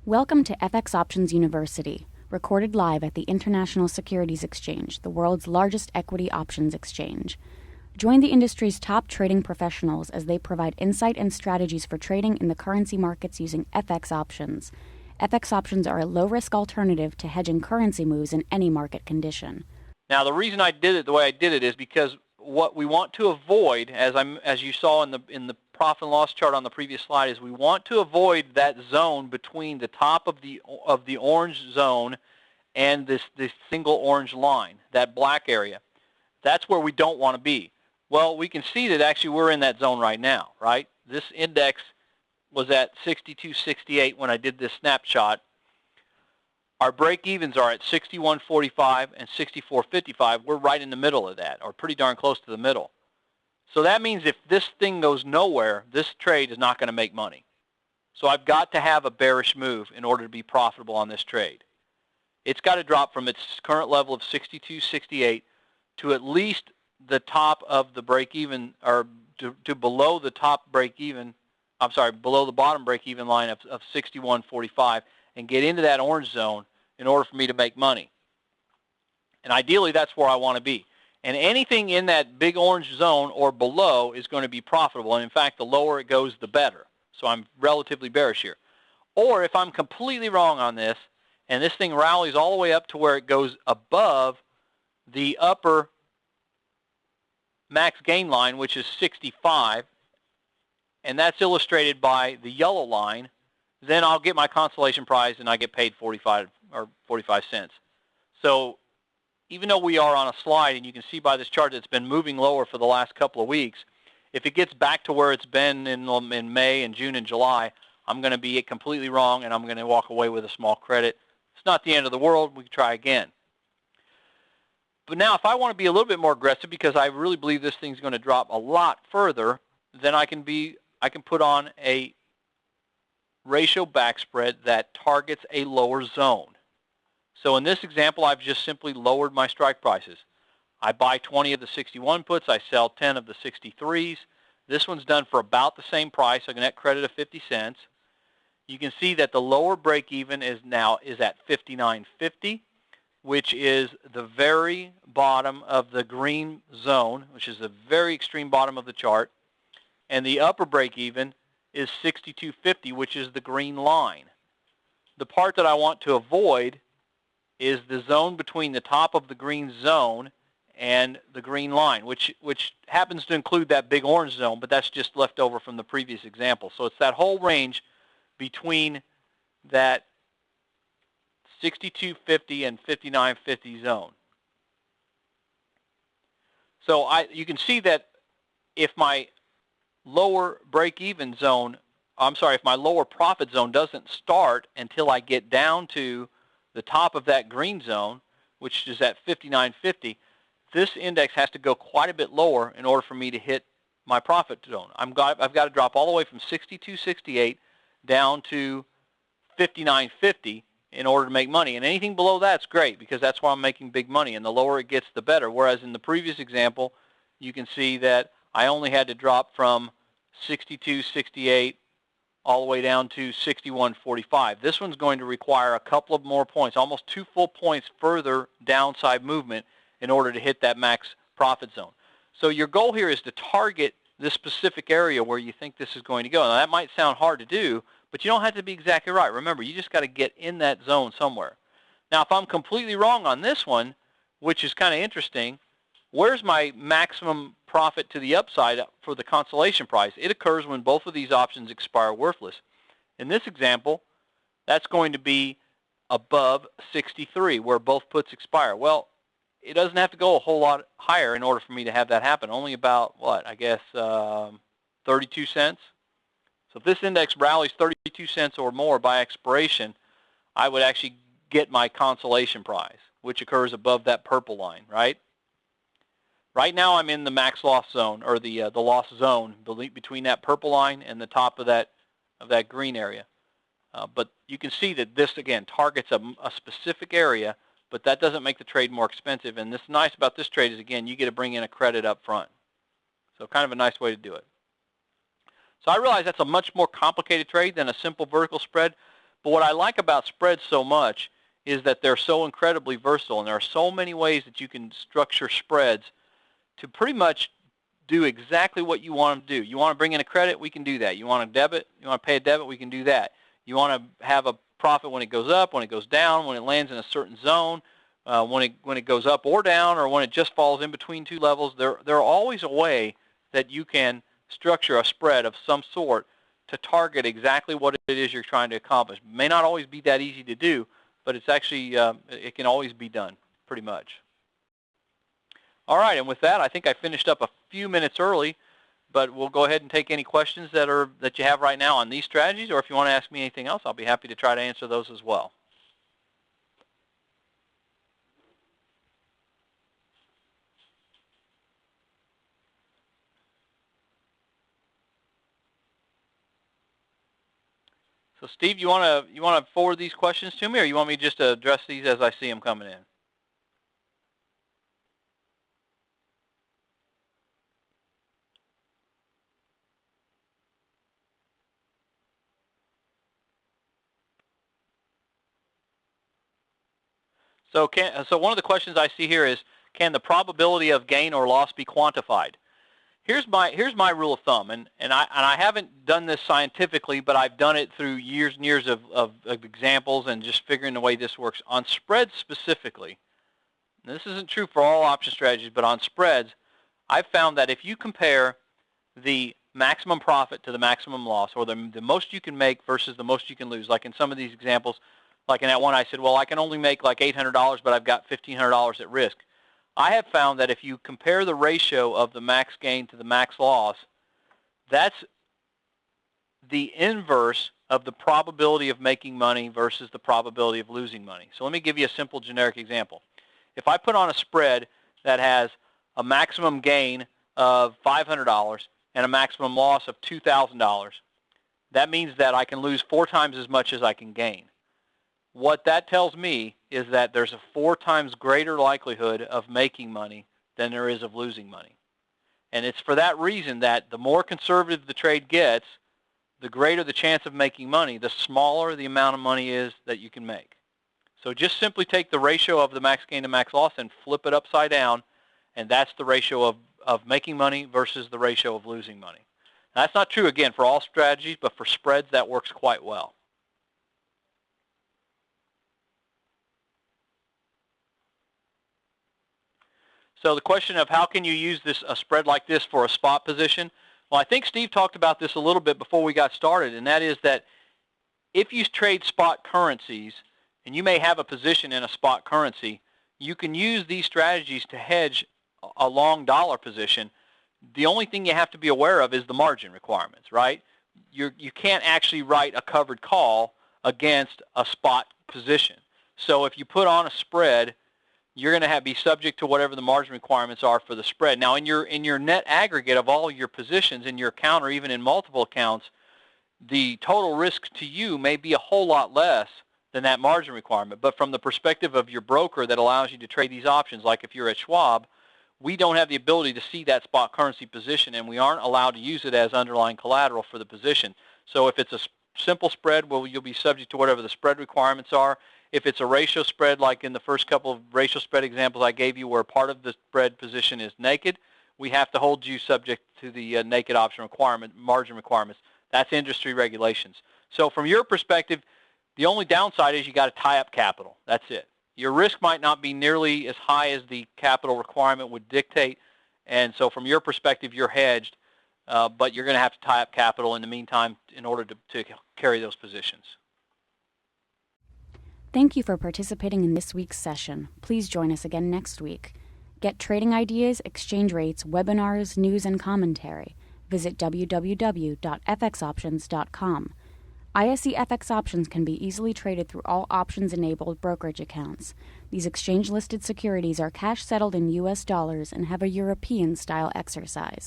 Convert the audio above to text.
Welcome to FX Options University, recorded live at the International Securities Exchange, the world's largest equity options exchange. Join the industry's top trading professionals as they provide insight and strategies for trading in the currency markets using FX options. FX options are a low-risk alternative to hedging currency moves in any market condition. Now, the reason I did it the way I did it is because what we want to avoid, as you saw in the profit and loss chart on the previous slide, is we want to avoid that zone between the top of the orange zone and this single orange line, that black area. That's where we don't want to be. Well, we can see that actually we're in that zone right now, right? This index was at 62.68 when I did this snapshot. Our break-evens are at 61.45 and 64.55. We're right in the middle of that, or pretty darn close to the middle. So that means if this thing goes nowhere, this trade is not going to make money. So I've got to have a bearish move in order to be profitable on this trade. It's got to drop from its current level of 62.68 to at least the top of the break-even, or to below the top break-even, I'm sorry, below the bottom break-even line of 61.45, and get into that orange zone in order for me to make money. And ideally, that's where I want to be. And anything in that big orange zone or below is going to be profitable. And in fact, the lower it goes, the better. So I'm relatively bearish here. Or if I'm completely wrong on this, and this thing rallies all the way up to where it goes above the upper max gain line, which is 65, and that's illustrated by the yellow line, then I'll get my consolation prize and I get paid 45 cents. So even though we are on a slide, and you can see by this chart that it's been moving lower for the last couple of weeks, if it gets back to where it's been in May and June and July, I'm going to be completely wrong, and I'm going to walk away with a small credit. It's not the end of the world. We can try again. But now if I want to be a little bit more aggressive, because I really believe this thing's going to drop a lot further, then I can put on a ratio back spread that targets a lower zone. So in this example, I've just simply lowered my strike prices. I buy 20 of the 61 puts. I sell 10 of the 63s. This one's done for about the same price, a net credit of 50 cents. You can see that the lower break even is at 59.50, which is the very bottom of the green zone, which is the very extreme bottom of the chart. And the upper break even is 62.50, which is the green line. The part that I want to avoid is the zone between the top of the green zone and the green line, which happens to include that big orange zone, but that's just left over from the previous example. So it's that whole range between that 62.50 and 59.50 zone. So you can see that if my lower break-even zone, if my lower profit zone doesn't start until I get down to the top of that green zone, which is at 59.50, this index has to go quite a bit lower in order for me to hit my profit zone. I've got to drop all the way from 62.68 down to 59.50 in order to make money. And anything below that's great, because that's where I'm making big money. And the lower it gets, the better. Whereas in the previous example, you can see that I only had to drop from 62.68 all the way down to 61.45. This one's going to require a couple of more points, almost 2 full points further downside movement in order to hit that max profit zone. So your goal here is to target this specific area where you think this is going to go. Now that might sound hard to do, but you don't have to be exactly right. Remember, you just got to get in that zone somewhere. Now if I'm completely wrong on this one, which is kind of interesting, where's my maximum profit to the upside for the consolation price? It occurs when both of these options expire worthless. In this example, that's going to be above 63, where both puts expire. Well, it doesn't have to go a whole lot higher in order for me to have that happen. Only about, 32 cents? So if this index rallies 32 cents or more by expiration, I would actually get my consolation prize, which occurs above that purple line, right? Right now I'm in the max loss zone, or the loss zone between that purple line and the top of that green area. But you can see that this again targets a specific area, but that doesn't make the trade more expensive. And this nice about this trade is, again, you get to bring in a credit up front. So kind of a nice way to do it. So I realize that's a much more complicated trade than a simple vertical spread, But what I like about spreads so much is that they're so incredibly versatile, and there are so many ways that you can structure spreads to pretty much do exactly what you want them to do. You want to bring in a credit, we can do that. You want a debit, you want to pay a debit, we can do that. You want to have a profit when it goes up, when it goes down, when it lands in a certain zone, when it goes up or down, or when it just falls in between two levels. There are always a way that you can structure a spread of some sort to target exactly what it is you're trying to accomplish. It may not always be that easy to do, but it's actually, it can always be done, pretty much. All right, and with that, I think I finished up a few minutes early, but we'll go ahead and take any questions that you have right now on these strategies, or if you want to ask me anything else, I'll be happy to try to answer those as well. So Steve, you want to forward these questions to me, or you want me just to address these as I see them coming in? So one of the questions I see here is, can the probability of gain or loss be quantified? Here's my rule of thumb, and I haven't done this scientifically, but I've done it through years and years of examples and just figuring the way this works. On spreads specifically, and this isn't true for all option strategies, but on spreads, I've found that if you compare the maximum profit to the maximum loss, or the most you can make versus the most you can lose, like in some of these examples, like in that one I said, well, I can only make like $800, but I've got $1,500 at risk. I have found that if you compare the ratio of the max gain to the max loss, that's the inverse of the probability of making money versus the probability of losing money. So let me give you a simple generic example. If I put on a spread that has a maximum gain of $500 and a maximum loss of $2,000, that means that I can lose 4 times as much as I can gain. What that tells me is that there's a 4 times greater likelihood of making money than there is of losing money. And it's for that reason that the more conservative the trade gets, the greater the chance of making money, the smaller the amount of money is that you can make. So just simply take the ratio of the max gain to max loss and flip it upside down, and that's the ratio of making money versus the ratio of losing money. Now, that's not true, again, for all strategies, but for spreads, that works quite well. So the question of how can you use a spread like this for a spot position? Well, I think Steve talked about this a little bit before we got started, and that is that if you trade spot currencies, and you may have a position in a spot currency, you can use these strategies to hedge a long dollar position. The only thing you have to be aware of is the margin requirements, right? You can't actually write a covered call against a spot position. So if you put on a spread, you're going to be subject to whatever the margin requirements are for the spread. Now, in your net aggregate of all your positions in your account, or even in multiple accounts, the total risk to you may be a whole lot less than that margin requirement. But from the perspective of your broker that allows you to trade these options, like if you're at Schwab, we don't have the ability to see that spot currency position, and we aren't allowed to use it as underlying collateral for the position. So if it's a simple spread, well, you'll be subject to whatever the spread requirements are. If it's a ratio spread, like in the first couple of ratio spread examples I gave you, where part of the spread position is naked, we have to hold you subject to the naked option margin requirements. That's industry regulations. So from your perspective, the only downside is you got to tie up capital. That's it. Your risk might not be nearly as high as the capital requirement would dictate, and so from your perspective, you're hedged, but you're going to have to tie up capital in the meantime in order to carry those positions. Thank you for participating in this week's session. Please join us again next week. Get trading ideas, exchange rates, webinars, news, and commentary. Visit www.fxoptions.com. ISE FX Options can be easily traded through all options-enabled brokerage accounts. These exchange-listed securities are cash-settled in U.S. dollars and have a European-style exercise.